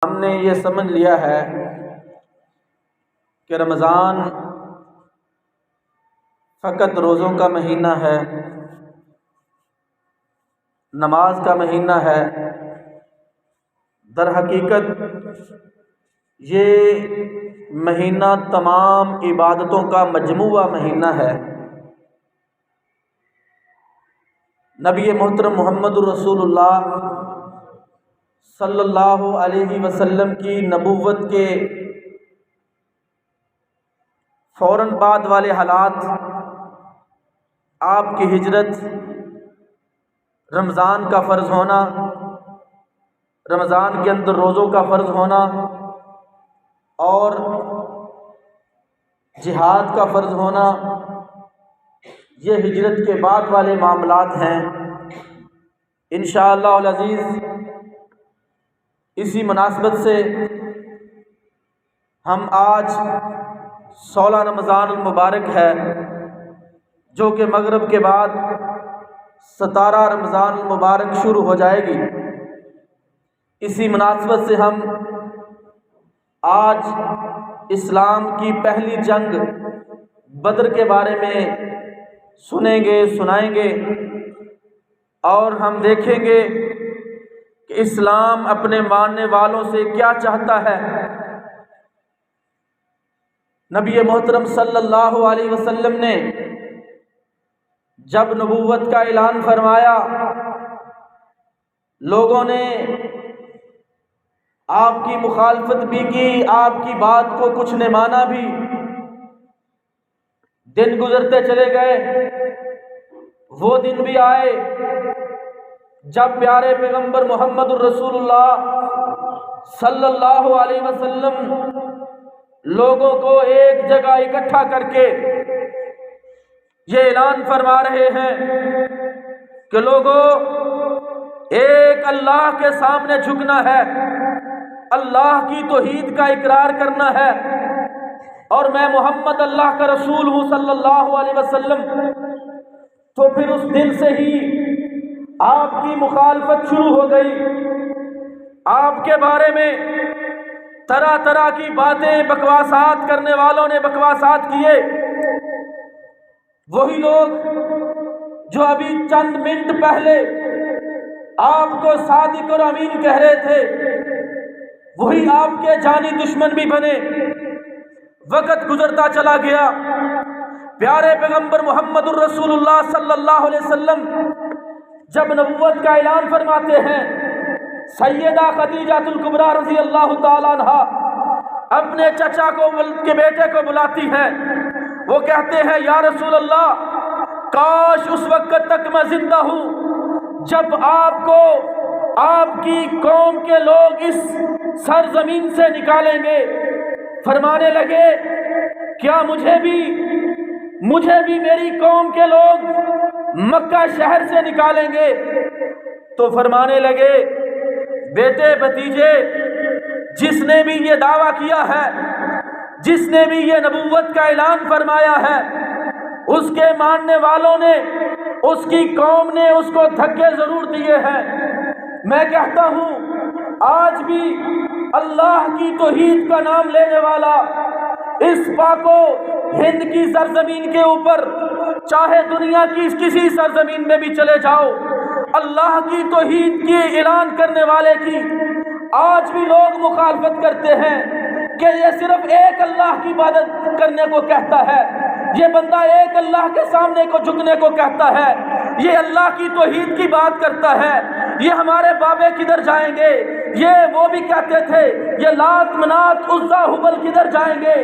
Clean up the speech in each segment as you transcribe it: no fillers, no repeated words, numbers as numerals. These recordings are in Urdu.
ہم نے یہ سمجھ لیا ہے کہ رمضان فقط روزوں کا مہینہ ہے، نماز کا مہینہ ہے۔ در حقیقت یہ مہینہ تمام عبادتوں کا مجموعہ مہینہ ہے۔ نبی محترم محمد الرسول اللہ صلی اللہ علیہ وسلم کی نبوت کے فوراً بعد والے حالات، آپ کی ہجرت، رمضان کا فرض ہونا، رمضان کے اندر روزوں کا فرض ہونا اور جہاد کا فرض ہونا، یہ ہجرت کے بعد والے معاملات ہیں۔ انشاءاللہ العزیز اسی مناسبت سے ہم آج 16 رمضان المبارک ہے، جو کہ مغرب کے بعد 17 رمضان المبارک شروع ہو جائے گی۔ اسی مناسبت سے ہم آج اسلام کی پہلی جنگ بدر کے بارے میں سنیں گے، سنائیں گے، اور ہم دیکھیں گے کہ اسلام اپنے ماننے والوں سے کیا چاہتا ہے۔ نبی محترم صلی اللہ علیہ وسلم نے جب نبوت کا اعلان فرمایا، لوگوں نے آپ کی مخالفت بھی کی، آپ کی بات کو کچھ نے مانا بھی۔ دن گزرتے چلے گئے، وہ دن بھی آئے جب پیارے پیغمبر محمد الرسول اللہ صلی اللہ علیہ وسلم لوگوں کو ایک جگہ اکٹھا کر کے یہ اعلان فرما رہے ہیں کہ لوگوں، ایک اللہ کے سامنے جھکنا ہے، اللہ کی توحید کا اقرار کرنا ہے، اور میں محمد اللہ کا رسول ہوں صلی اللہ علیہ وسلم۔ تو پھر اس دن سے ہی آپ کی مخالفت شروع ہو گئی، آپ کے بارے میں طرح طرح کی باتیں، بکواسات کرنے والوں نے بکواسات کیے۔ وہی لوگ جو ابھی چند منٹ پہلے آپ کو صادق اور امین کہہ رہے تھے، وہی آپ کے جانی دشمن بھی بنے۔ وقت گزرتا چلا گیا، پیارے پیغمبر محمد الرسول اللہ صلی اللہ علیہ وسلم جب نبوت کا اعلان فرماتے ہیں، سیدہ خدیجہ الکبریٰ رضی اللہ تعالیٰ عنہا اپنے چچا کو کے بیٹے کو بلاتی ہیں۔ وہ کہتے ہیں، یا رسول اللہ، کاش اس وقت تک میں زندہ ہوں جب آپ کو آپ کی قوم کے لوگ اس سرزمین سے نکالیں گے۔ فرمانے لگے، کیا مجھے بھی میری قوم کے لوگ مکہ شہر سے نکالیں گے؟ تو فرمانے لگے، بیٹے بھتیجے، جس نے بھی یہ دعویٰ کیا ہے، جس نے بھی یہ نبوت کا اعلان فرمایا ہے، اس کے ماننے والوں نے، اس کی قوم نے اس کو دھکے ضرور دیے ہیں۔ میں کہتا ہوں، آج بھی اللہ کی توحید کا نام لینے والا اس پاک و ہند کی سرزمین کے اوپر، چاہے دنیا کی کسی سرزمین میں بھی چلے جاؤ، اللہ کی توحید کی اعلان کرنے والے کی آج بھی لوگ مخالفت کرتے ہیں کہ یہ صرف ایک اللہ کی عبادت کرنے کو کہتا ہے، یہ بندہ ایک اللہ کے سامنے کو جھکنے کو کہتا ہے، یہ اللہ کی توحید کی بات کرتا ہے، یہ ہمارے بابے کدھر جائیں گے؟ یہ وہ بھی کہتے تھے یہ لات منات عزا ہبل کدھر جائیں گے؟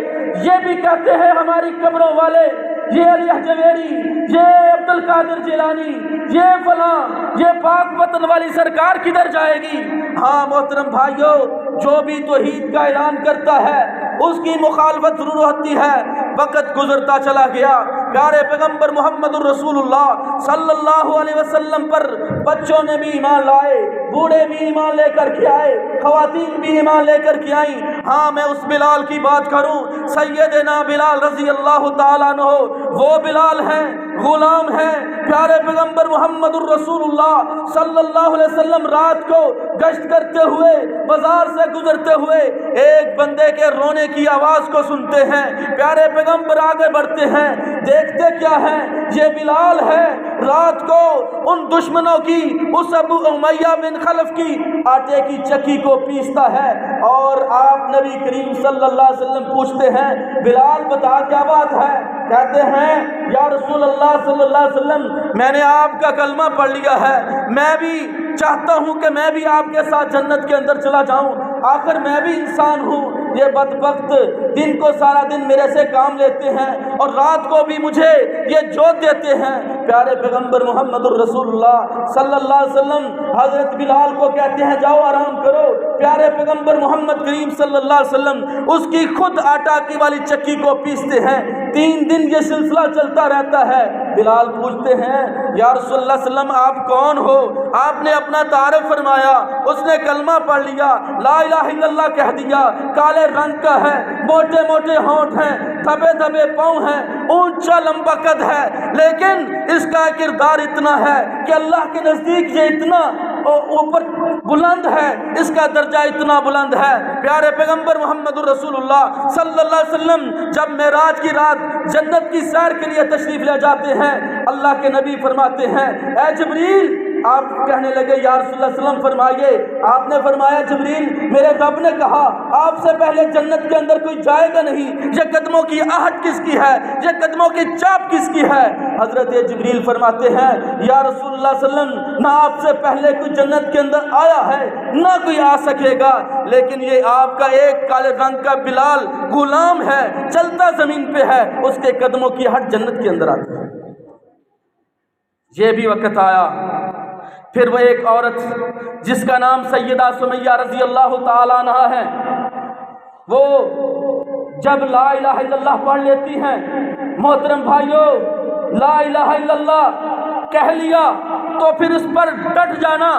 یہ بھی کہتے ہیں ہماری قبروں والے، یہ علی حجویری، یہ عبد القادر جیلانی، یہ فلاں، یہ پاک وطن والی سرکار کدھر جائے گی؟ ہاں محترم بھائیو، جو بھی توحید کا اعلان کرتا ہے اس کی مخالفت ضرور ہوتی ہے۔ وقت گزرتا چلا گیا، پیارے پیغمبر محمد الرسول اللہ صلی اللہ علیہ وسلم پر بچوں نے بھی ایمان لائے، بوڑھے بھی ایمان لے کر کے آئے، خواتین بھی ایمان لے کر کے آئیں۔ ہاں میں اس بلال کی بات کروں، سیدنا بلال رضی اللہ تعالیٰ عنہ، وہ بلال ہیں، غلام ہیں پیارے پیغمبر محمد الرسول اللہ صلی اللہ علیہ وسلم رات کو گشت کرتے ہوئے بازار سے گزرتے ہوئے ایک بندے کے رونے کی آواز کو سنتے ہیں، پیارے پیغمبر آگے بڑھتے ہیں، دیکھتے کیا ہے، یہ بلال ہے، رات کو ان دشمنوں کی، اس ابو امیہ بن خلف کی آٹے کی چکی کو پیستا ہے، اور آپ نبی کریم صلی اللہ علیہ وسلم پوچھتے ہیں بلال بتا کیا بات ہے؟ کہتے ہیں یا رسول اللہ صلی اللہ علیہ وسلم میں نے آپ کا کلمہ پڑھ لیا ہے، میں بھی چاہتا ہوں کہ میں بھی آپ کے ساتھ جنت کے اندر چلا جاؤں، آخر میں بھی انسان ہوں، یہ بدبخت دن کو سارا دن میرے سے کام لیتے ہیں اور رات کو بھی مجھے یہ جوت دیتے ہیں۔ پیارے پیغمبر محمد الرسول اللہ صلی اللہ علیہ وسلم حضرت بلال کو کہتے ہیں جاؤ آرام کرو۔ پیارے پیغمبر محمد کریم صلی اللہ علیہ وسلم اس کی خود آٹا کی والی چکی کو پیستے ہیں، 3 دن یہ سلسلہ چلتا رہتا ہے۔ بلال پوچھتے ہیں یا رسول اللہ صلی اللہ علیہ وسلم آپ کون ہو؟ آپ نے اپنا تعارف فرمایا، اس نے کلمہ پڑھ لیا، لا الہ الا اللہ کہہ دیا، کالے رنگ کا ہے، موٹے موٹے ہونٹ ہیں، دبے دبے پاؤں ہیں، اونچا لمبا قد ہے، لیکن اس کا کردار اتنا ہے کہ اللہ کے نزدیک یہ اتنا اوپر بلند ہے، اس کا درجہ اتنا بلند ہے۔ پیارے پیغمبر محمد الرسول اللہ صلی اللہ علیہ وسلم جب معراج کی رات جنت کی سیر کے لیے تشریف لے جاتے ہیں، اللہ کے نبی فرماتے ہیں اے جبریل، آپ کہنے لگے یا رسول اللہ صلی اللہ علیہ وسلم فرمائیے، آپ نے فرمایا جبریل میرے رب نے کہا آپ سے پہلے جنت کے اندر کوئی جائے گا نہیں، یہ قدموں کی آہٹ کس کی ہے، یہ قدموں کی چاپ کس کی ہے؟ حضرت جبریل فرماتے ہیں یا رسول اللہ صلی اللہ علیہ وسلم نہ آپ سے پہلے کوئی جنت کے اندر آیا ہے نہ کوئی آ سکے گا، لیکن یہ آپ کا ایک کالے رنگ کا بلال غلام ہے، چلتا زمین پہ ہے، اس کے قدموں کی آہٹ جنت کے اندر آتی ہے۔ یہ بھی وقت آیا، پھر وہ ایک عورت جس کا نام سیدہ سمیہ رضی اللہ تعالیٰ عنہ ہے، وہ جب لا الہ الا اللہ پڑھ لیتی ہیں، محترم بھائیوں لا الہ الا اللہ کہہ لیا تو پھر اس پر ڈٹ جانا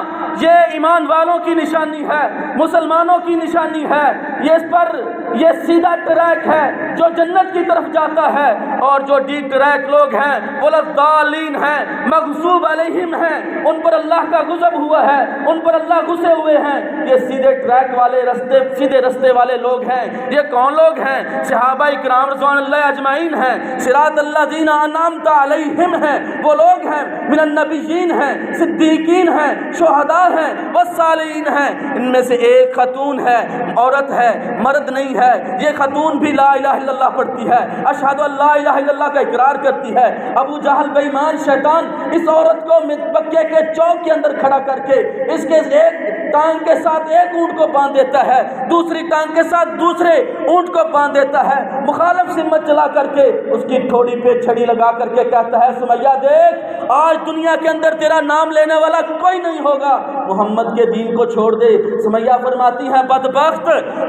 یہ ایمان والوں کی نشانی ہے، مسلمانوں کی نشانی ہے، یہ اس پر یہ سیدھا ٹریک ہے جو جنت کی طرف جاتا ہے، اور جو ڈی ٹریک لوگ ہیں وہ لضالین ہیں، مغضوب علیہم ہیں، ان پر اللہ کا غضب ہوا ہے، ان پر اللہ غصے ہوئے ہیں۔ یہ سیدھے ٹریک والے رستے، سیدھے رستے والے لوگ ہیں۔ یہ کون لوگ ہیں؟ صحابہ کرام رضوان اللہ اجمعین ہیں، صراط الذین انعمت علیہم ہیں، وہ لوگ ہیں، من النبیین ہیں، صدیقین ہیں، شہداء ہیں، والصالحین ہیں۔ ان میں سے ایک خاتون ہے، عورت ہے، مرد نہیں ہے، یہ خاتون بھی لا الہ الا اللہ پڑھتی ہے، اشہد ان لا الہ الا اللہ کا اقرار کرتی ہے۔ ابو جہل بے ایمان شیطان اس عورت کو مکے کے چوک کے اندر کھڑا کر کے اس کے ایک ٹانگ کے ساتھ ایک اونٹ کو باندھ دیتا ہے، دوسری ٹانگ کے ساتھ دوسرے اونٹ کو باندھ دیتا ہے، مخالف سمت چلا کر کے اس کی ٹھوڑی پہ چھڑی لگا کر کے کہتا ہے سمیہ دیکھ آج دنیا کے اندر تیرا نام لینے والا کوئی نہیں ہوگا، محمد کے دین کو چھوڑ دے۔ سمیہ فرماتی ہیں بدبخت،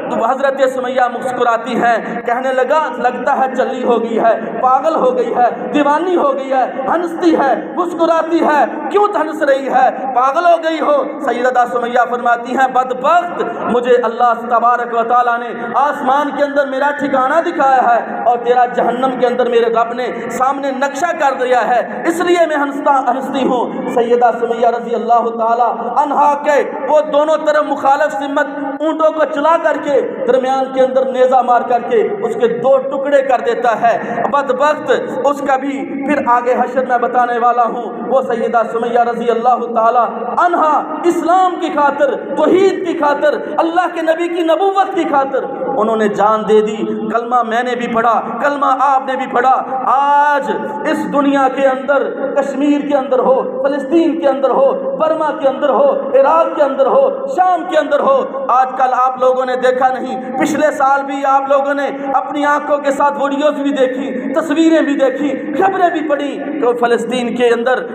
تو حضرت سمیہ مسکراتی ہیں، کہنے لگتا ہے چلی ہو گئی ہے، پاگل ہو گئی ہے، دیوانی ہو گئی ہے، ہنستی ہے، مسکراتی ہے، کیوں ہنس رہی ہے، پاگل ہو گئی ہو؟ سیدہ سمیہ فرماتی ہیں بدبخت، مجھے اللہ تبارک و تعالیٰ نے آسمان کے اندر میرا ٹھکانہ دکھایا ہے اور تیرا جہنم کے اندر میرے رب نے سامنے نقشہ کر دیا ہے، اس لیے میں ہنستی ہوں۔ سیدہ سمیہ رضی اللہ تعالیٰ عنہا کے وہ دونوں طرف مخالف سمت اونٹوں کو چلا کر کے درمیان کے اندر نیزہ مار کر کے اس کے 2 ٹکڑے کر دیتا ہے۔ بدبخت اس کا بھی پھر آگے حشر میں بتانے والا ہوں۔ وہ سیدہ سمیہ رضی اللہ تعالی عنہا اسلام کی خاطر، توحید کی خاطر، اللہ کے نبی کی نبوت کی خاطر انہوں نے جان دے دی۔ کلمہ میں نے بھی پڑھا، کلمہ آپ نے بھی پڑھا۔ آج اس دنیا کے اندر، کشمیر کے اندر ہو، فلسطین کے اندر ہو، برما کے اندر ہو، عراق کے اندر ہو، شام کے اندر ہو، آج کل آپ لوگوں نے دیکھا نہیں، پچھلے سال بھی آپ لوگوں نے اپنی آنکھوں کے ساتھ ویڈیوز بھی دیکھی، تصویریں بھی دیکھی، خبریں بھی پڑھی کہ فلسطین کے اندر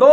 2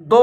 2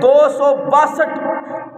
262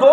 2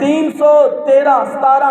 313, 17,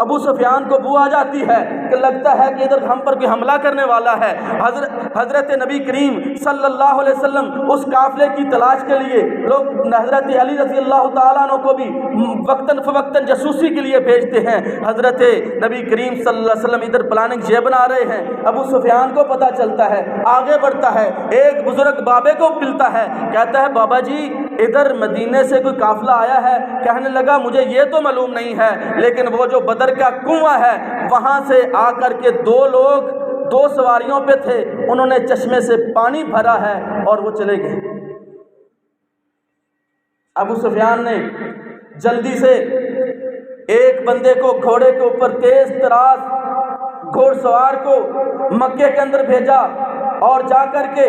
ابو سفیان کو بو آ جاتی ہے کہ لگتا ہے کہ ادھر ہم پر کوئی حملہ کرنے والا ہے۔ حضرت نبی کریم صلی اللہ علیہ وسلم اس قافلے کی تلاش کے لیے لوگ حضرت علی رضی اللہ تعالیٰ عنہ کو بھی وقتاً فوقتاً جاسوسی کے لیے بھیجتے ہیں۔ حضرت نبی کریم صلی اللہ علیہ وسلم ادھر پلاننگ یہ بنا رہے ہیں، ابو سفیان کو پتہ چلتا ہے، آگے بڑھتا ہے، ایک بزرگ بابے کو ملتا ہے، کہتا ہے بابا جی ادھر مدینے سے کوئی قافلہ آیا ہے۔ کہنے لگا مجھے یہ تو معلوم نہیں ہے، لیکن وہ جو بدر کا کنواں ہے وہاں سے آ کر کے دو لوگ 2 سواریوں پہ تھے، انہوں نے چشمے سے پانی بھرا ہے اور وہ چلے گئے۔ ابو سفیان نے جلدی سے ایک بندے کو گھوڑے کے اوپر تیز تراز گھوڑ سوار کو مکے کے اندر بھیجا اور جا کر کے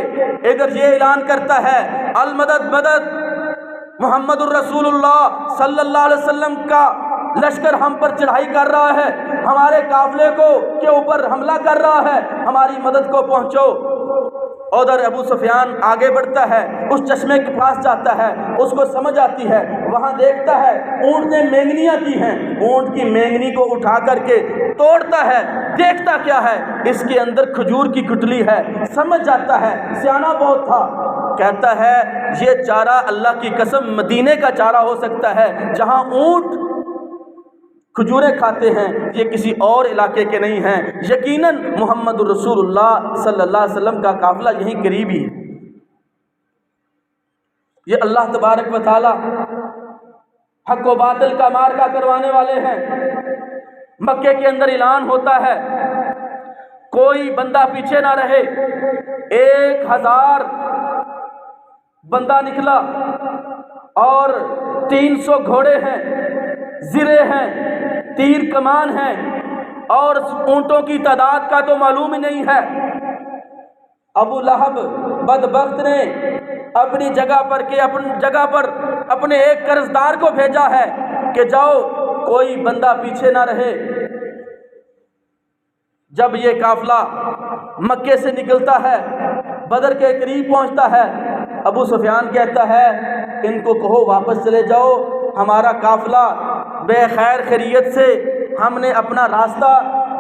ادھر یہ اعلان کرتا ہے المدد مدد، محمد الرسول اللہ صلی اللہ علیہ وسلم کا لشکر ہم پر چڑھائی کر رہا ہے، ہمارے قافلے کے اوپر حملہ کر رہا ہے، ہماری مدد کو پہنچو۔ ادھر ابو سفیان آگے بڑھتا ہے، اس چشمے کے پاس جاتا ہے، اس کو سمجھ آتی ہے، وہاں دیکھتا ہے اونٹ نے مینگنیاں کی ہیں، اونٹ کی مینگنی کو اٹھا کر کے توڑتا ہے، دیکھتا کیا ہے اس کے اندر کھجور کی گٹلی ہے، سمجھ جاتا ہے، سیانا بہت تھا، کہتا ہے یہ چارہ اللہ کی قسم مدینے کا چارہ ہو سکتا ہے، جہاں اونٹ کھجوریں کھاتے ہیں یہ کسی اور علاقے کے نہیں ہیں، یقیناً محمد الرسول اللہ صلی اللہ علیہ وسلم کا قافلہ یہیں قریب ہی ہے۔ یہ اللہ تبارک و تعالی حق و باطل کا معرکہ کروانے والے ہیں۔ مکے کے اندر اعلان ہوتا ہے کوئی بندہ پیچھے نہ رہے، 1000 بندہ نکلا اور 300 گھوڑے ہیں، زرے ہیں، تیر کمان ہیں، اور اونٹوں کی تعداد کا تو معلوم ہی نہیں ہے۔ ابو لہب بدبخت نے اپنی جگہ پر اپنے ایک قرضدار کو بھیجا ہے کہ جاؤ کوئی بندہ پیچھے نہ رہے۔ جب یہ قافلہ مکے سے نکلتا ہے، بدر کے قریب پہنچتا ہے، ابو سفیان کہتا ہے ان کو کہو واپس چلے جاؤ، ہمارا قافلہ بے خیر خیریت سے ہم نے اپنا راستہ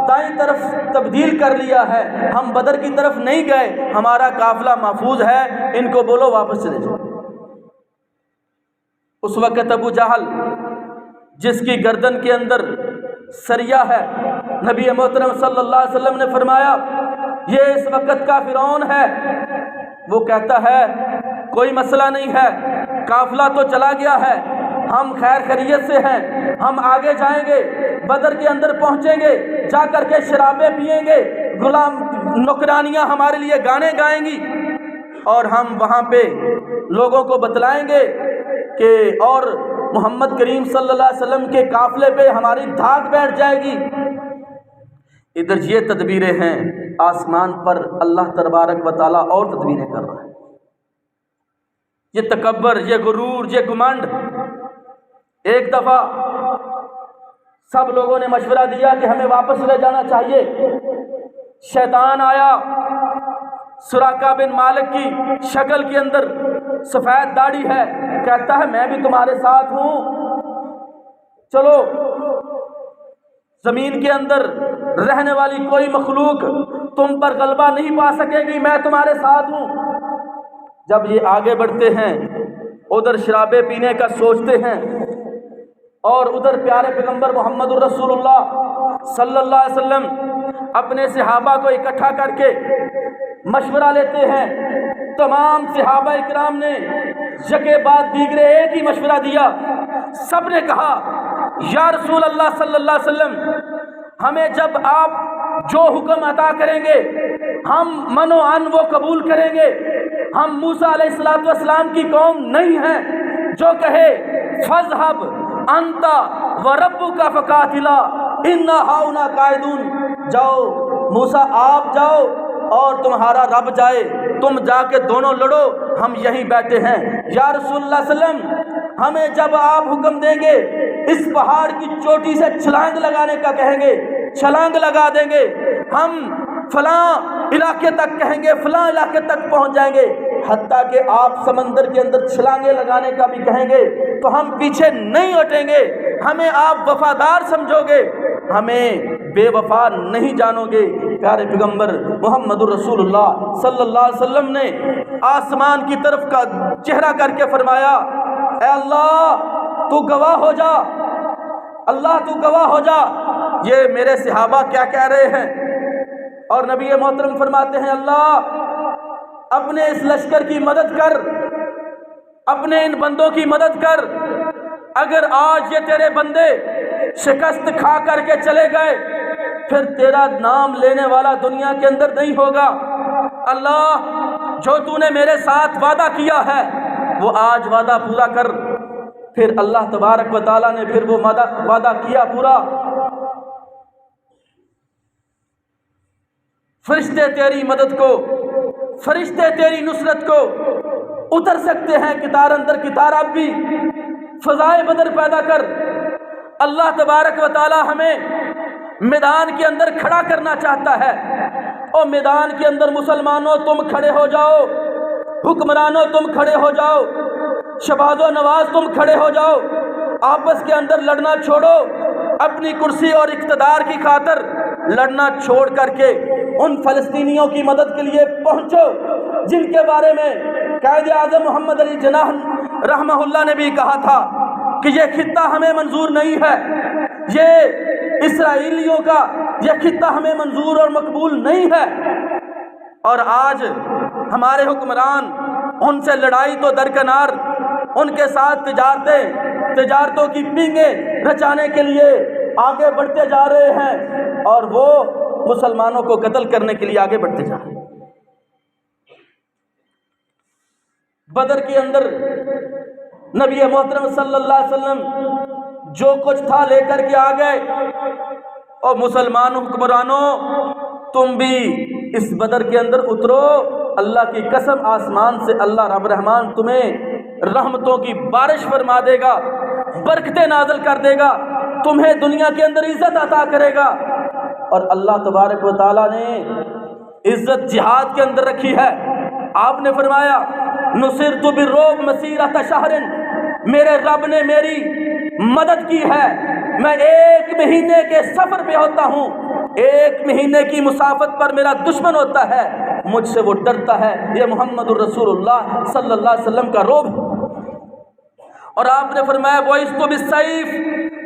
دائیں طرف تبدیل کر لیا ہے، ہم بدر کی طرف نہیں گئے، ہمارا قافلہ محفوظ ہے، ان کو بولو واپس چلے جاؤ۔ اس وقت ابو جہل جس کی گردن کے اندر سریہ ہے، نبی محترم صلی اللہ علیہ وسلم نے فرمایا یہ اس وقت کا فرعون ہے، وہ کہتا ہے کوئی مسئلہ نہیں ہے، قافلہ تو چلا گیا ہے، ہم خیر خیریت سے ہیں، ہم آگے جائیں گے، بدر کے اندر پہنچیں گے، جا کر کے شرابیں پئیں گے، غلام نوکرانیاں ہمارے لیے گانے گائیں گی، اور ہم وہاں پہ لوگوں کو بتلائیں گے کہ اور محمد کریم صلی اللہ علیہ وسلم کے قافلے پہ ہماری دھاک بیٹھ جائے گی۔ ادھر یہ تدبیریں ہیں، آسمان پر اللہ تبارک و تعالیٰ اور تدبیریں کر رہا ہے۔ یہ تکبر، یہ غرور، یہ گھمنڈ، ایک دفعہ سب لوگوں نے مشورہ دیا کہ ہمیں واپس لے جانا چاہیے، شیطان آیا، سراقہ بن مالک کی شکل کے اندر سفید داڑھی ہے، کہتا ہے میں بھی تمہارے ساتھ ہوں، چلو زمین کے اندر رہنے والی کوئی مخلوق تم پر غلبہ نہیں پا سکے گی، میں تمہارے ساتھ ہوں۔ جب یہ آگے بڑھتے ہیں، ادھر شرابے پینے کا سوچتے ہیں، اور ادھر پیارے پیغمبر محمد الرسول اللہ صلی اللہ علیہ وسلم اپنے صحابہ کو اکٹھا کر کے مشورہ لیتے ہیں۔ تمام صحابہ اکرام نے یکے بعد دیگرے ایک ہی مشورہ دیا، سب نے کہا یا رسول اللہ صلی اللہ علیہ وسلم ہمیں جب آپ جو حکم عطا کریں گے ہم من و عن وہ قبول کریں گے، ہم موسیٰ علیہ السلام کی قوم نہیں ہیں جو کہے فَاذْهَبْ أَنْتَ وَرَبُّكَ فَقَاتِلَا إِنَّا هَاهُنَا قَاعِدُونَ، جاؤ موسیٰ آپ جاؤ اور تمہارا رب جائے، تم جا کے دونوں لڑو، ہم یہیں بیٹھے ہیں۔ یا رسول اللہ صلی اللہ علیہ وسلم ہمیں جب آپ حکم دیں گے اس پہاڑ کی چوٹی سے چھلانگ لگانے کا کہیں گے، چھلانگ لگا دیں گے، ہم فلاں علاقے تک کہیں گے، فلاں علاقے تک پہنچ جائیں گے، حتیٰ کہ آپ سمندر کے اندر چھلانگیں لگانے کا بھی کہیں گے تو ہم پیچھے نہیں ہٹیں گے، ہمیں آپ وفادار سمجھو گے۔ ہمیں بے وفا نہیں جانو گے۔ پیارے پیغمبر محمد الرسول اللہ صلی اللہ علیہ وسلم نے آسمان کی طرف کا چہرہ کر کے فرمایا، اے اللہ تو گواہ ہو جا، اللہ تو گواہ ہو جا، یہ میرے صحابہ کیا کہہ رہے ہیں۔ اور نبی محترم فرماتے ہیں، اللہ اپنے اس لشکر کی مدد کر، اپنے ان بندوں کی مدد کر، اگر آج یہ تیرے بندے شکست کھا کر کے چلے گئے پھر تیرا نام لینے والا دنیا کے اندر نہیں ہوگا۔ اللہ جو تو نے میرے ساتھ وعدہ کیا ہے وہ آج وعدہ پورا کر۔ پھر اللہ تبارک و تعالیٰ نے پھر وہ وعدہ کیا پورا۔ فرشتے تیری مدد کو، فرشتے تیری نصرت کو اتر سکتے ہیں کتار اندر کتار، اب بھی فضائے بدر پیدا کر۔ اللہ تبارک و تعالی ہمیں میدان کے اندر کھڑا کرنا چاہتا ہے، اور میدان کے اندر مسلمانوں تم کھڑے ہو جاؤ، حکمرانوں تم کھڑے ہو جاؤ، شباز و نواز تم کھڑے ہو جاؤ، آپس کے اندر لڑنا چھوڑو، اپنی کرسی اور اقتدار کی خاطر لڑنا چھوڑ کر کے ان فلسطینیوں کی مدد کے لیے پہنچو جن کے بارے میں قائد اعظم محمد علی جناح رحمہ اللہ نے بھی کہا تھا کہ یہ خطہ ہمیں منظور نہیں ہے، یہ اسرائیلیوں کا یہ خطہ ہمیں منظور اور مقبول نہیں ہے۔ اور آج ہمارے حکمران ان سے لڑائی تو درکنار، ان کے ساتھ تجارتوں کی پینگیں رچانے کے لیے آگے بڑھتے جا رہے ہیں، اور وہ مسلمانوں کو قتل کرنے کے لیے آگے بڑھتے جا رہے ہیں۔ بدر کے اندر نبی محترم صلی اللہ علیہ وسلم جو کچھ تھا لے کر کے آ گئے، اور مسلمان حکمرانوں تم بھی اس بدر کے اندر اترو، اللہ کی قسم آسمان سے اللہ رب رحمان تمہیں رحمتوں کی بارش فرما دے گا، برکتیں نازل کر دے گا، تمہیں دنیا کے اندر عزت عطا کرے گا۔ اور اللہ تبارک و تعالیٰ نے عزت جہاد کے اندر رکھی ہے۔ آپ نے فرمایا نصرت بالرعب مسیرۃ شہر، میرے رب نے میری مدد کی ہے، میں 1 مہینے کے سفر پہ ہوتا ہوں، 1 مہینے کی مسافت پر میرا دشمن ہوتا ہے، مجھ سے وہ ڈرتا ہے۔ یہ محمد الرسول اللہ صلی اللہ علیہ وسلم کا رعب۔ اور آپ نے فرمایا بُعِثْتُ بِالسَّيْفِ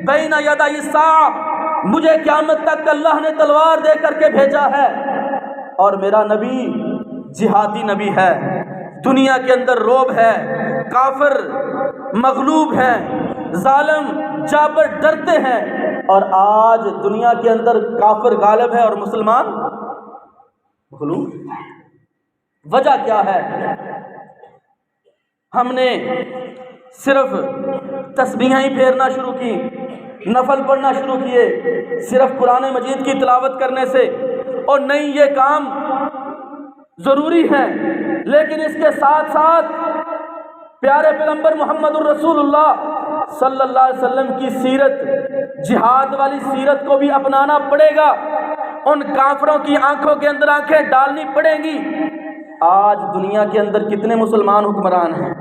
بَيْنَ يَدَيِ السَّاعَةِ، مجھے قیامت تک اللہ نے تلوار دے کر کے بھیجا ہے، اور میرا نبی جہادی نبی ہے۔ دنیا کے اندر رعب ہے، کافر مغلوب ہیں، ظالم جابر ڈرتے ہیں، اور آج دنیا کے اندر کافر غالب ہے اور مسلمان مغلوب۔ وجہ کیا ہے؟ ہم نے صرف تسبیحیں ہی پھیرنا شروع کی، نفل پڑھنا شروع کیے صرف قرآن مجید کی تلاوت کرنے سے، اور نہیں یہ کام ضروری ہے، لیکن اس کے ساتھ ساتھ پیارے پیغمبر محمد الرسول اللہ صلی اللہ علیہ وسلم کی سیرت، جہاد والی سیرت کو بھی اپنانا پڑے گا، ان کافروں کی آنکھوں کے اندر آنکھیں ڈالنی پڑیں گی۔ آج دنیا کے اندر کتنے مسلمان حکمران ہیں،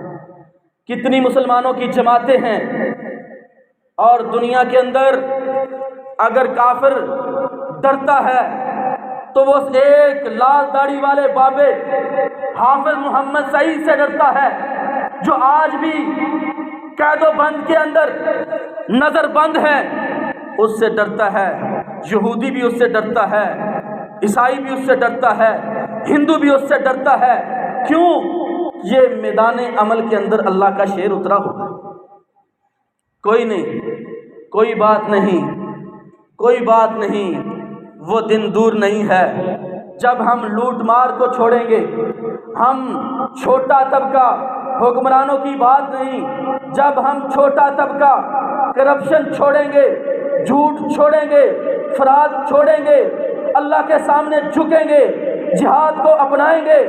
کتنی مسلمانوں کی جماعتیں ہیں، اور دنیا کے اندر اگر کافر ڈرتا ہے تو وہ ایک لال داڑھی والے بابے حافظ محمد سعید سے ڈرتا ہے، جو آج بھی قید و بند کے اندر نظر بند ہے، اس سے ڈرتا ہے۔ یہودی بھی اس سے ڈرتا ہے، عیسائی بھی اس سے ڈرتا ہے، ہندو بھی اس سے ڈرتا ہے۔ کیوں؟ یہ میدان عمل کے اندر اللہ کا شیر اترا ہوگا۔ کوئی نہیں، کوئی بات نہیں، کوئی بات نہیں، وہ دن دور نہیں ہے جب ہم لوٹ مار کو چھوڑیں گے۔ ہم چھوٹا طبقہ، حکمرانوں کی بات نہیں، جب ہم چھوٹا طبقہ کرپشن چھوڑیں گے، جھوٹ چھوڑیں گے، فراد چھوڑیں گے، اللہ کے سامنے جھکیں گے، جہاد کو اپنائیں گے۔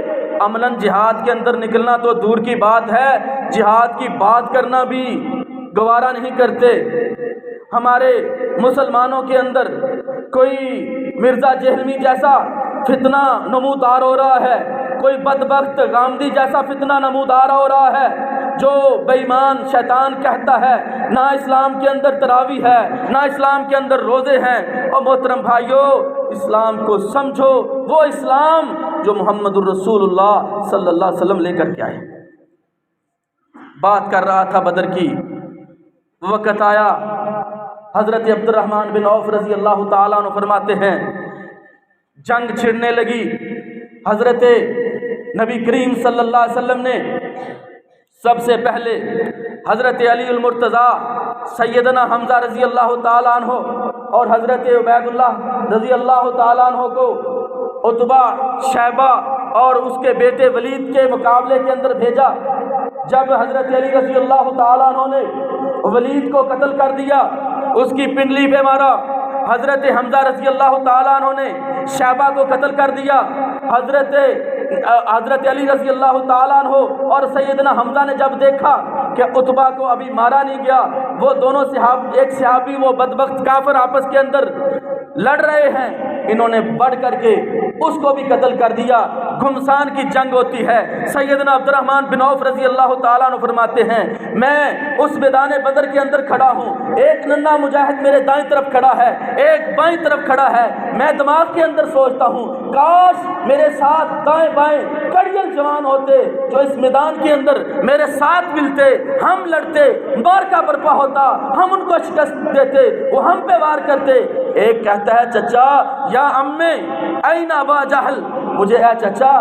عملاً جہاد کے اندر نکلنا تو دور کی بات ہے، جہاد کی بات کرنا بھی گوارا نہیں کرتے۔ ہمارے مسلمانوں کے اندر کوئی مرزا جہلمی جیسا فتنہ نمودار ہو رہا ہے، کوئی بدبخت غامدی جیسا فتنہ نمودار ہو رہا ہے، جو بے ایمان شیطان کہتا ہے نہ اسلام کے اندر تراویح ہے نہ اسلام کے اندر روزے ہیں، اور محترم بھائیو اسلام کو سمجھو، وہ اسلام جو محمد الرسول اللہ صلی اللہ علیہ وسلم لے کر کے آئے۔ بات کر رہا تھا بدر کی، وقت آیا حضرت عبد الرحمن بن عوف رضی اللہ تعالیٰ عنہ فرماتے ہیں جنگ چھڑنے لگی، حضرت نبی کریم صلی اللہ علیہ وسلم نے سب سے پہلے حضرت علی المرتضیٰ، سیدنا حمزہ رضی اللہ تعالیٰ عنہ اور حضرت عبید اللہ رضی اللہ تعالیٰ عنہ کو عتبہ، شیبہ اور اس کے بیٹے ولید کے مقابلے کے اندر بھیجا۔ جب حضرت علی رضی اللہ تعالیٰ عنہ نے ولید کو قتل کر دیا، اس کی پنڈلی پہ مارا، حضرت حمزہ رضی اللہ تعالیٰ عنہ نے شیبہ کو قتل کر دیا، حضرت علی رضی اللہ تعالیٰ عنہ اور سیدنا حمزہ نے جب دیکھا کہ عتبہ کو ابھی مارا نہیں گیا، وہ دونوں ایک صحابی وہ بدبخت کافر آپس کے اندر لڑ رہے ہیں، انہوں نے بڑھ کر کے اس کو بھی قتل کر دیا۔ گھمسان کی جنگ ہوتی ہے۔ سیدنا عبد الرحمن بن عوف رضی اللہ تعالیٰ عنہ فرماتے ہیں میں اس میدان بدر کے اندر کھڑا ہوں، ایک ننھا مجاہد میرے دائیں طرف کھڑا ہے، ایک بائیں طرف کھڑا ہے، میں دماغ کے اندر سوچتا ہوں کاش میرے ساتھ دائیں بائیں کڑیل جوان ہوتے جو اس میدان کے اندر میرے ساتھ ملتے، ہم لڑتے، مارکا برپا ہوتا، ہم ان کو شکست دیتے، وہ ہم پہ وار کرتے۔ ایک کہتا ہے چچا یا امّے این ابا جہل، مجھے اے چچا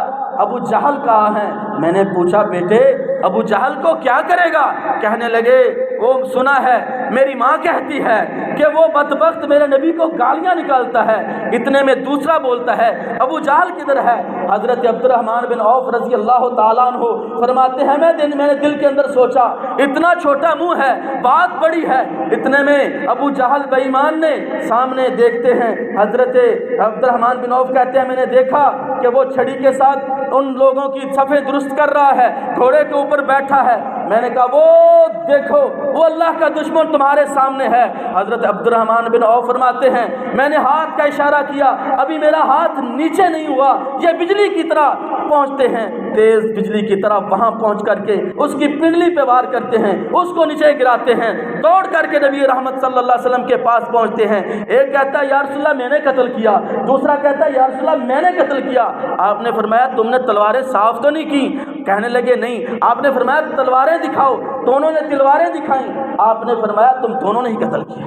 ابو جہل کہاں ہے؟ میں نے پوچھا بیٹے ابو جہل کو کیا کرے گا؟ کہنے لگے وہ سنا ہے میری ماں کہتی ہے کہ وہ بدبخت میرے نبی کو گالیاں نکالتا ہے۔ اتنے میں دوسرا بولتا ہے ابو جہل کدھر ہے؟ حضرت عبد الرحمن بن عوف رضی اللہ تعالیٰ عنہ فرماتے ہیں میں نے دل کے اندر سوچا اتنا چھوٹا منہ ہے، بات بڑی ہے۔ اتنے میں ابو جہل بے ایمان نے سامنے دیکھتے ہیں، حضرت عبد الرحمن بن عوف کہتے ہیں میں نے دیکھا کہ وہ چھڑی کے ساتھ ان لوگوں کی صفیں درست کر رہا ہے، گھوڑے کے اوپر بیٹھا ہے۔ میں نے کہا وہ دیکھو وہ اللہ کا دشمن تمہارے سامنے ہے۔ حضرت عبد الرحمن بن عوف فرماتے ہیں میں نے ہاتھ کا اشارہ کیا، ابھی میرا ہاتھ نیچے نہیں ہوا، یہ بجلی کی طرح پہنچتے ہیں، تیز بجلی کی طرح وہاں پہنچ کر کے اس کی پنڈلی پہ وار کرتے ہیں، اس کو نیچے گراتے ہیں، دوڑ کر کے نبی رحمت صلی اللہ علیہ وسلم کے پاس پہنچتے ہیں۔ ایک کہتا ہے یا رسول اللہ میں نے قتل کیا، دوسرا کہتا ہے یا رسول اللہ میں نے قتل کیا۔ آپ نے فرمایا تم نے تلواریں صاف تو نہیں کی؟ کہنے لگے نہیں۔ آپ نے فرمایا تلواریں دکھاؤ، دونوں نے تلواریں دکھائیں۔ آپ نے فرمایا تم دونوں نے ہی قتل کیا۔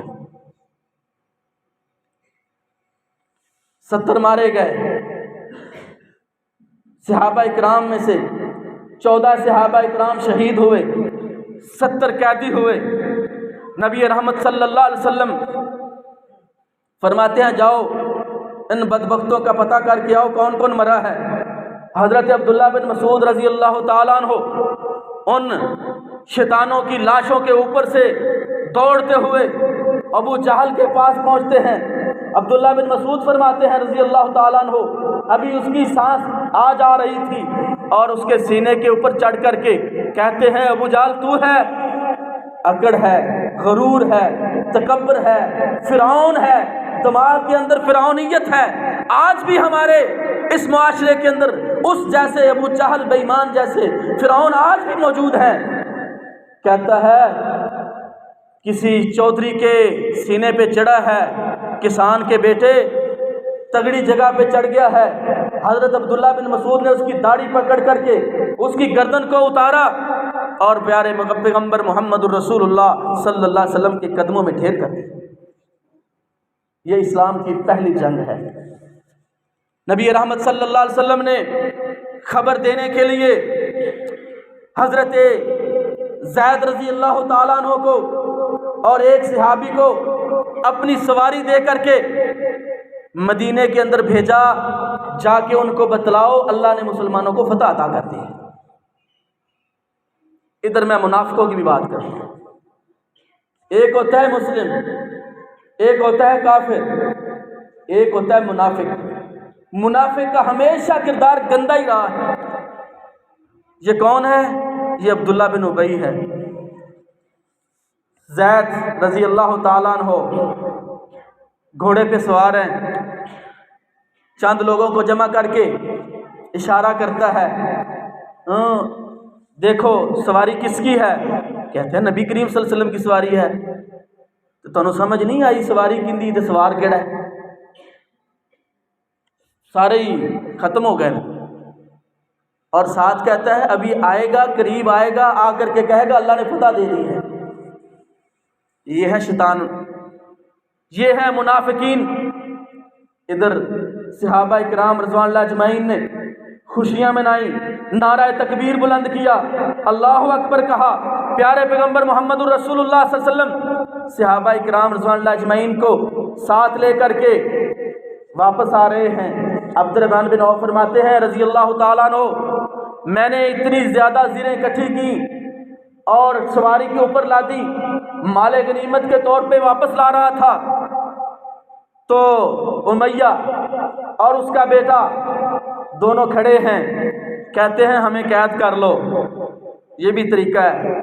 70 مارے گئے صحابہ اکرام میں سے، 14 صحابہ اکرام شہید ہوئے، 70 قیدی ہوئے۔ نبی رحمت صلی اللہ علیہ وسلم فرماتے ہیں جاؤ ان بدبختوں کا پتہ کر کے آؤ کون کون مرا ہے۔ حضرت عبداللہ بن مسعود رضی اللہ تعالیٰ عنہ ان شیطانوں کی لاشوں کے اوپر سے دوڑتے ہوئے ابو جہل کے پاس پہنچتے ہیں۔ عبداللہ بن مسعود فرماتے ہیں رضی اللہ تعالیٰ عنہ ابھی اس کی سانس آ جا رہی تھی اور اس کے سینے کے اوپر چڑھ کر کے کہتے ہیں ابو جہل تو ہے، اکڑ ہے، غرور ہے، تکبر ہے، فرعون ہے، دماغ کے اندر فرعونیت ہے۔ آج بھی ہمارے اس معاشرے کے اندر اس جیسے ابو جہل بے ایمان جیسے فرعون آج بھی موجود ہیں۔ کہتا ہے کسی چودھری کے سینے پہ چڑھا ہے، کسان کے بیٹے تگڑی جگہ پہ چڑھ گیا ہے۔ حضرت عبداللہ بن مسعود نے اس کی داڑھی پکڑ کر کے اس کی گردن کو اتارا اور پیارے پیغمبر محمد الرسول اللہ صلی اللہ علیہ وسلم کے قدموں میں ڈھیر کر دیا۔ یہ اسلام کی پہلی جنگ ہے۔ نبی رحمت صلی اللہ علیہ وسلم نے خبر دینے کے لیے حضرت زید رضی اللہ تعالیٰ عنہ کو اور ایک صحابی کو اپنی سواری دے کر کے مدینے کے اندر بھیجا، جا کے ان کو بتلاؤ اللہ نے مسلمانوں کو فتح عطا کر دی ہے۔ ادھر میں منافقوں کی بھی بات کروں، ایک ہوتا ہے مسلم، ایک ہوتا ہے کافر، ایک ہوتا ہے منافق۔ منافق کا ہمیشہ کردار گندا ہی رہا ہے۔ یہ کون ہے؟ یہ عبداللہ بن ابی ہے۔ زید رضی اللہ تعالیٰ عنہ گھوڑے پہ سوار ہیں، چند لوگوں کو جمع کر کے اشارہ کرتا ہے دیکھو سواری کس کی ہے؟ کہتے ہیں نبی کریم صلی اللہ علیہ وسلم کی سواری ہے۔ تو تانوں سمجھ نہیں آئی سواری کندی تے سوار کیڑا ہے؟ سارے ہی ختم ہو گئے۔ اور ساتھ کہتا ہے ابھی آئے گا، قریب آئے گا، آ کر کے کہے گا اللہ نے فتح دے دی ہے۔ یہ ہے شیطان، یہ ہے منافقین۔ ادھر صحابہ کرام رضوان اللہ اجمعین نے خوشیاں منائی، نعرہ تکبیر بلند کیا، اللہ اکبر کہا، پیارے پیغمبر محمد الرسول اللہ صلی اللہ علیہ وسلم صحابہ کرام رضوان اللہ اجمعین کو ساتھ لے کر کے واپس آ رہے ہیں۔ عبد الرحمن بن عوف فرماتے ہیں رضی اللہ تعالیٰ عنہ، میں نے اتنی زیادہ زریں اکٹھی کی اور سواری کے اوپر لا دی، مال غنیمت کے طور پہ واپس لا رہا تھا، تو امیہ اور اس کا بیٹا دونوں کھڑے ہیں، کہتے ہیں ہمیں قید کر لو۔ یہ بھی طریقہ ہے،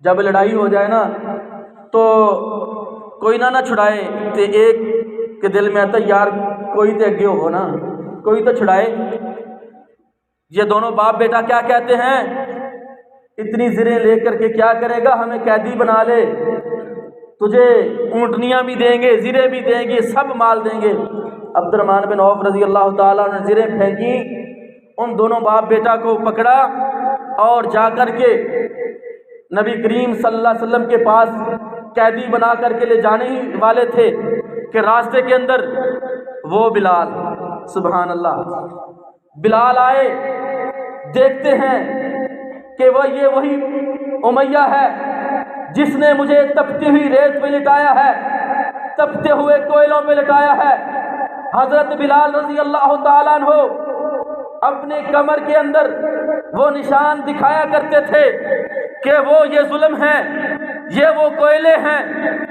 جب لڑائی ہو جائے نا تو کوئی نہ چھڑائے، تو ایک کے دل میں آتا یار کوئی تو اگے ہو نا، کوئی تو چھڑائے۔ یہ دونوں باپ بیٹا کیا کہتے ہیں، اتنی زریں لے کر کے کیا کرے گا، ہمیں قیدی بنا لے، تجھے اونٹنیاں بھی دیں گے، زریں بھی دیں گے، سب مال دیں گے۔ عبد الرحمن بن عوف رضی اللہ تعالیٰ نے زریں پھینکی، ان دونوں باپ بیٹا کو پکڑا اور جا کر کے نبی کریم صلی اللہ علیہ وسلم کے پاس قیدی بنا کر کے لے جانے ہی والے تھے کہ راستے کے اندر وہ بلال، سبحان اللہ، بلال آئے، دیکھتے ہیں کہ یہ وہی امیہ ہے جس نے مجھے تپتی ہوئی ریت پہ لٹایا ہے، تپتے ہوئے کوئلوں پہ لٹایا ہے۔ حضرت بلال رضی اللہ تعالیٰ عنہ اپنے کمر کے اندر وہ نشان دکھایا کرتے تھے کہ وہ یہ ظلم ہے، یہ وہ کوئلے ہیں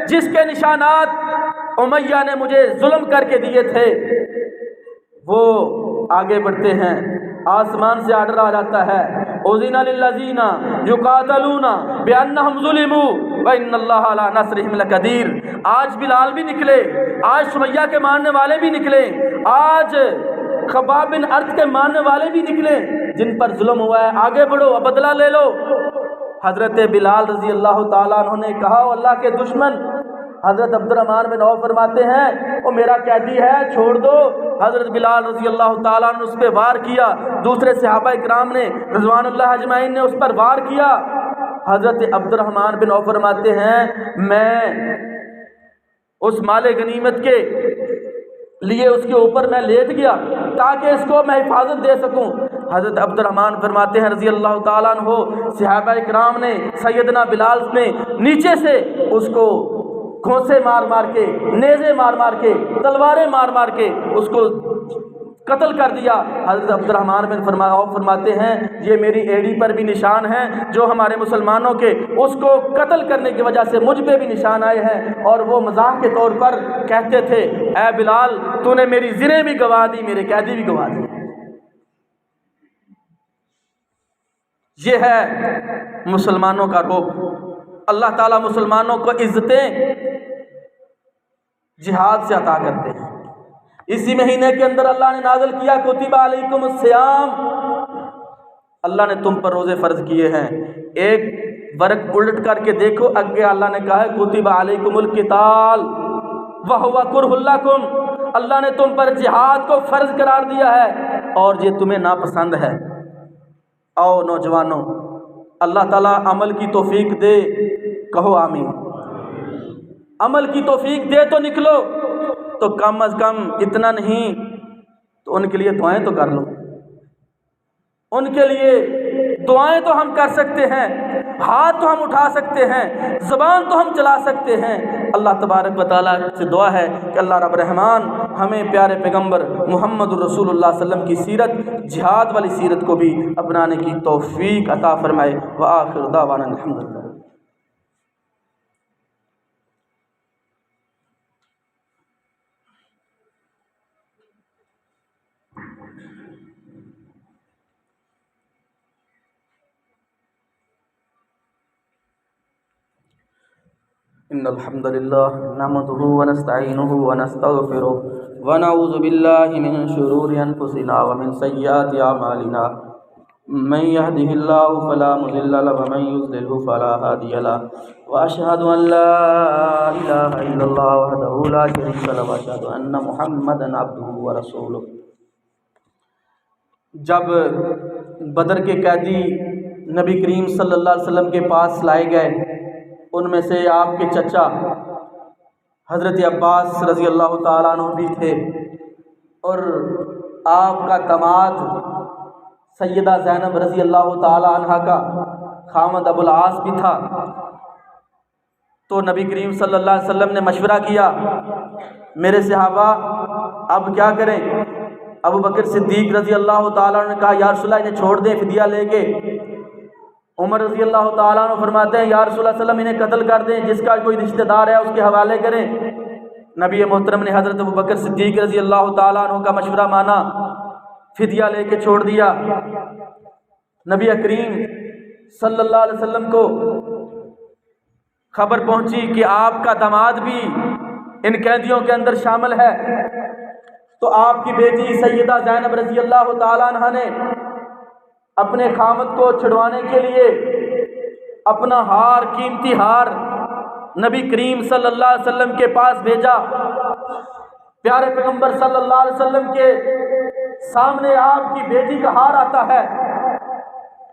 جس کے نشانات امیہ نے مجھے ظلم کر کے دیے تھے۔ وہ آگے بڑھتے ہیں، آسمان سے آرڈر آ جاتا ہے، اذن للذین یقاتلون بانہم ظلموا وان اللہ علی نصرہم لقدیر۔ آج بلال بھی نکلے، آج سمیہ کے ماننے والے بھی نکلے، آج خباب بن ارد کے ماننے والے بھی نکلے، جن پر ظلم ہوا ہے آگے بڑھو، بدلہ لے لو۔ حضرت بلال رضی اللہ تعالیٰ عنہ نے کہا اللہ کے دشمن، حضرت عبد الرحمن بن عوف فرماتے ہیں وہ میرا قیدی ہے، چھوڑ دو۔ حضرت بلال رضی اللہ تعالیٰ عنہ نے اس پہ وار کیا، دوسرے صحابہ کرام نے رضوان اللہ اجمعین نے اس پر وار کیا۔ حضرت عبد الرحمن بن عوف فرماتے ہیں میں اس مال غنیمت کے لیے اس کے اوپر میں لیٹ گیا تاکہ اس کو میں حفاظت دے سکوں۔ حضرت عبد الرحمن فرماتے ہیں رضی اللہ تعالیٰ عنہ، صحابہ کرام نے سیدنا بلال نے نیچے سے اس کو گھونسے مار مار کے، نیزے مار مار کے، تلواریں مار مار کے اس کو قتل کر دیا۔ حضرت عبد الرحمن بن عوف فرماتے ہیں یہ میری ایڑی پر بھی نشان ہیں جو ہمارے مسلمانوں کے اس کو قتل کرنے کی وجہ سے مجھ پہ بھی نشان آئے ہیں، اور وہ مزاح کے طور پر کہتے تھے اے بلال تو نے میری زریں بھی گوا دی، میرے قیدی بھی گوا دی۔ یہ ہے مسلمانوں کا روب۔ اللہ تعالیٰ مسلمانوں کو عزتیں جہاد سے عطا کرتے ہیں۔ اسی مہینے کے اندر اللہ نے نازل کیا کتب علیکم الصیام، اللہ نے تم پر روزے فرض کیے ہیں۔ ایک ورق الٹ کر کے دیکھو، اگے اللہ نے کہا ہے کتب علیکم القتال وہو کرہ لکم، اللہ نے تم پر جہاد کو فرض قرار دیا ہے اور یہ تمہیں ناپسند ہے۔ آؤ نوجوانوں، اللہ تعالیٰ عمل کی توفیق دے، کہو آمین۔ عمل کی توفیق دے تو نکلو، تو کم از کم اتنا نہیں تو ان کے لیے دعائیں تو کر لو۔ ان کے لیے دعائیں تو ہم کر سکتے ہیں، ہاتھ تو ہم اٹھا سکتے ہیں، زبان تو ہم چلا سکتے ہیں۔ اللہ تبارک و تعالیٰ سے دعا ہے کہ اللہ رب رحمان ہمیں پیارے پیغمبر محمد الرسول اللہ صلی اللہ علیہ وسلم کی سیرت، جہاد والی سیرت کو بھی اپنانے کی توفیق عطا فرمائے۔ وآخر دعوانا الحمدللہ۔ ان الحمد للہ نحمده ونستعینه ونستغفره ونعوذ باللہ من شرور انفسنا ومن سیئات اعمالنا من يهده الله فلا مضل له ومن يضلل فلا هادي له وأشهد أن لا إله إلا الله وحده لا شريك له وأشهد أن محمدا عبده ورسوله۔ جب بدر کے قیدی نبی کریم صلی اللہ علیہ وسلم کے پاس لائے گئے، ان میں سے آپ کے چچا حضرت عباس رضی اللہ تعالیٰ عنہ بھی تھے، اور آپ کا داماد سیدہ زینب رضی اللہ تعالیٰ عنہ کا خامد ابو العاص بھی تھا۔ تو نبی کریم صلی اللہ علیہ وسلم نے مشورہ کیا، میرے صحابہ اب کیا کریں؟ ابو بکر صدیق رضی اللہ تعالیٰ عنہ نے کہا یا رسول اللہ انہیں چھوڑ دیں فدیہ لے کے۔ عمر رضی اللہ تعالیٰ عنہ فرماتے ہیں یا رسول اللہ صلی اللہ علیہ وسلم انہیں قتل کر دیں، جس کا کوئی رشتہ دار ہے اس کے حوالے کریں۔ نبی محترم نے حضرت ابو بکر صدیق رضی اللہ تعالیٰ عنہ کا مشورہ مانا، فدیہ لے کے چھوڑ دیا۔ نبی کریم صلی اللہ علیہ وسلم کو خبر پہنچی کہ آپ کا داماد بھی ان قیدیوں کے اندر شامل ہے، تو آپ کی بیٹی سیدہ زینب رضی اللہ تعالیٰ عنہ نے اپنے خامد کو چھڑوانے کے لیے اپنا ہار، قیمتی ہار نبی کریم صلی اللہ علیہ وسلم کے پاس بھیجا۔ پیارے پیغمبر صلی اللہ علیہ وسلم کے سامنے آپ کی بیٹی کا ہار آتا ہے،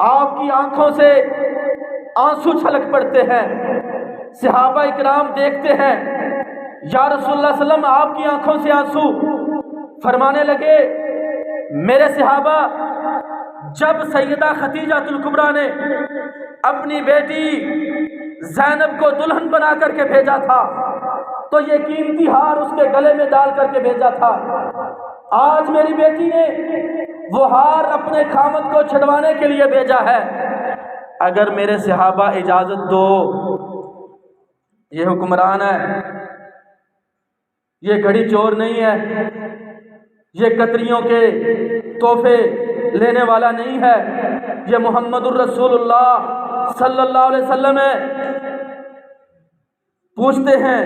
آپ کی آنکھوں سے آنسو چھلک پڑتے ہیں۔ صحابہ اکرام دیکھتے ہیں یا رسول اللہ صلی اللہ علیہ وسلم آپ کی آنکھوں سے آنسو، فرمانے لگے میرے صحابہ جب سیدہ خدیجہ الکبریٰ نے اپنی بیٹی زینب کو دلہن بنا کر کے بھیجا تھا تو یہ قیمتی ہار اس کے گلے میں ڈال کر کے بھیجا تھا۔ آج میری بیٹی نے وہ ہار اپنے خامد کو چھڑوانے کے لیے بھیجا ہے۔ اگر میرے صحابہ اجازت دو، یہ حکمران ہے، یہ گھڑی چور نہیں ہے، یہ کتریوں کے تحفے لینے والا نہیں ہے، یہ محمد الرسول اللہ صلی اللہ علیہ وسلم ہے، پوچھتے ہیں،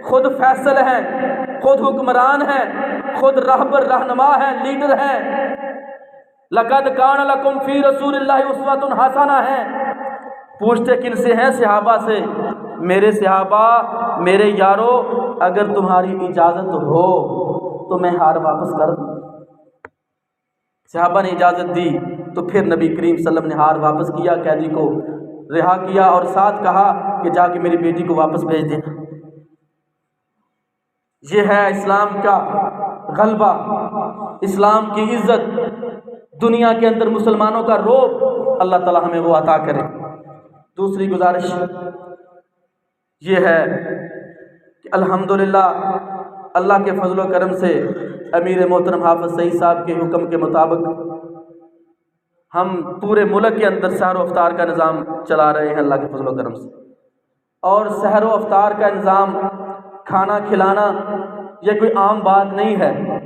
خود فیصل ہیں، خود حکمران ہیں، خود رہبر رہنما ہیں، لیڈر ہیں۔ لقد کان لکم فی رسول اللہ اسوۃ حسنہ ہیں۔ پوچھتے کن سے ہیں؟ صحابہ سے۔ میرے صحابہ، میرے یارو، اگر تمہاری اجازت ہو تو میں ہار واپس کر دوں۔ صحابہ نے اجازت دی تو پھر نبی کریم صلی اللہ علیہ وسلم نے ہار واپس کیا، قیدی کو رہا کیا اور ساتھ کہا کہ جا کے میری بیٹی کو واپس بھیج دینا۔ یہ ہے اسلام کا غلبہ، اسلام کی عزت، دنیا کے اندر مسلمانوں کا رعب، اللہ تعالی ہمیں وہ عطا کرے۔ دوسری گزارش یہ ہے کہ الحمدللہ اللہ کے فضل و کرم سے امیر محترم حافظ سعید صاحب کے حکم کے مطابق ہم پورے ملک کے اندر سحر و افطار کا نظام چلا رہے ہیں اللہ کے فضل و کرم سے۔ اور سحر و افطار کا نظام، کھانا کھلانا، یہ کوئی عام بات نہیں ہے،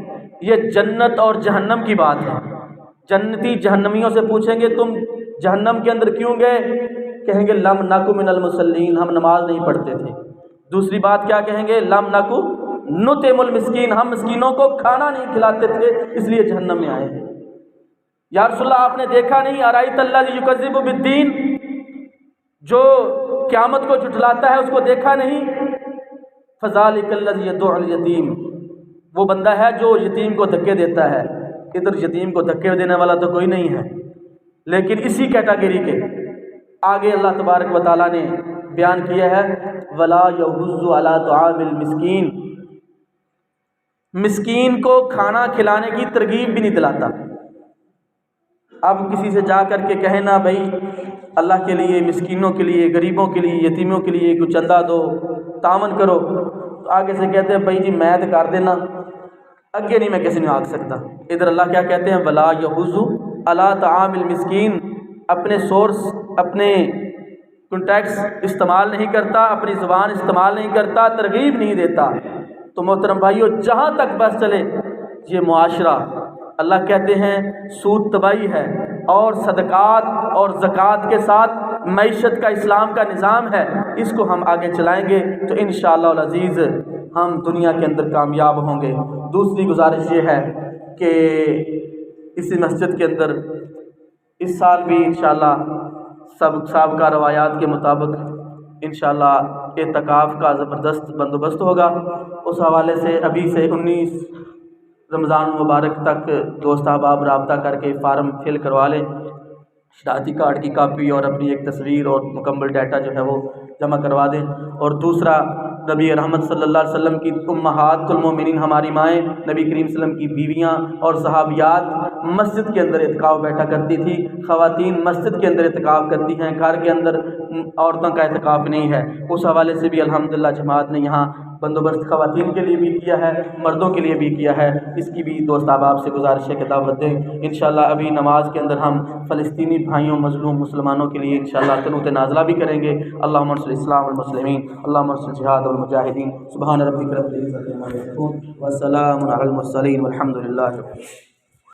یہ جنت اور جہنم کی بات ہے۔ جنتی جہنمیوں سے پوچھیں گے تم جہنم کے اندر کیوں گئے؟ کہیں گے لم نکو من المصلین، ہم نماز نہیں پڑھتے تھے۔ دوسری بات کیا کہیں گے؟ لم نکو نطعم المسکین، ہم مسکینوں کو کھانا نہیں کھلاتے تھے اس لیے جہنم میں آئے ہیں۔ یا رسول اللہ آپ نے دیکھا نہیں ارایت الذی یکذب بالدین، جو قیامت کو جھٹلاتا ہے اس کو دیکھا نہیں؟ فذلک الذی یدعو الیتیم، وہ بندہ ہے جو یتیم کو دھکے دیتا ہے۔ ادھر یتیم کو دھکے دینے والا تو کوئی نہیں ہے، لیکن اسی کیٹاگری کے آگے اللہ تبارک و تعالیٰ نے بیان کیا ہے ولا یحض علی طعام المسکین، مسکین کو کھانا کھلانے کی ترغیب بھی نہیں دلاتا۔ اب کسی سے جا کر کے کہے نا بھائی اللہ کے لیے، مسکینوں کے لیے، غریبوں کے لیے، یتیموں کے لیے کچھ چندہ دو، تعاون کرو، تو آگے سے کہتے ہیں بھائی جی میں تو کر دینا، اگے نہیں میں کسی نے آگ سکتا۔ ادھر اللہ کیا کہتے ہیں ولا یحض علی طعام المسکین، اپنے سورس، اپنے کنٹیکٹس استعمال نہیں کرتا، اپنی زبان استعمال نہیں کرتا، ترغیب نہیں دیتا۔ تو محترم بھائیو جہاں تک بس چلے یہ معاشرہ، اللہ کہتے ہیں سود تباہی ہے، اور صدقات اور زکوٰۃ کے ساتھ معیشت کا اسلام کا نظام ہے، اس کو ہم آگے چلائیں گے تو انشاءاللہ العزیز ہم دنیا کے اندر کامیاب ہوں گے۔ دوسری گزارش یہ ہے کہ اسی مسجد کے اندر اس سال بھی انشاءاللہ سابقہ روایات کے مطابق انشاءاللہ اعتکاف کا زبردست بندوبست ہوگا۔ اس حوالے سے ابھی سے 19 رمضان المبارک تک دوست احباب رابطہ کر کے فارم فل کروا لیں، شناختی کارڈ کی کاپی اور اپنی ایک تصویر اور مکمل ڈیٹا جو ہے وہ جمع کروا دیں۔ اور دوسرا، نبی رحمت صلی اللہ علیہ وسلم کی امہات المومنین ہماری مائیں، نبی کریم صلی اللہ علیہ وسلم کی بیویاں اور صحابیات مسجد کے اندر اعتکاف بیٹھا کرتی تھی۔ خواتین مسجد کے اندر اعتکاف کرتی ہیں، گھر کے اندر عورتوں کا اعتکاف نہیں ہے۔ اس حوالے سے بھی الحمدللہ جماعت نے یہاں بندوبست خواتین کے لیے بھی کیا ہے، مردوں کے لیے بھی کیا ہے۔ اس کی بھی دوست احباب سے گزارش ہے کہ دعوت دیں۔ انشاءاللہ ابھی نماز کے اندر ہم فلسطینی بھائیوں مظلوم مسلمانوں کے لیے انشاءاللہ قنوت نازلہ بھی کریں گے۔ اللہم انصر الاسلام والمسلمین، اللہم انصر جہاد والمجاہدین۔ سبحان ربک رب العزۃ عما یصفون وسلام علی المرسلین والحمد للہ رب العالمین۔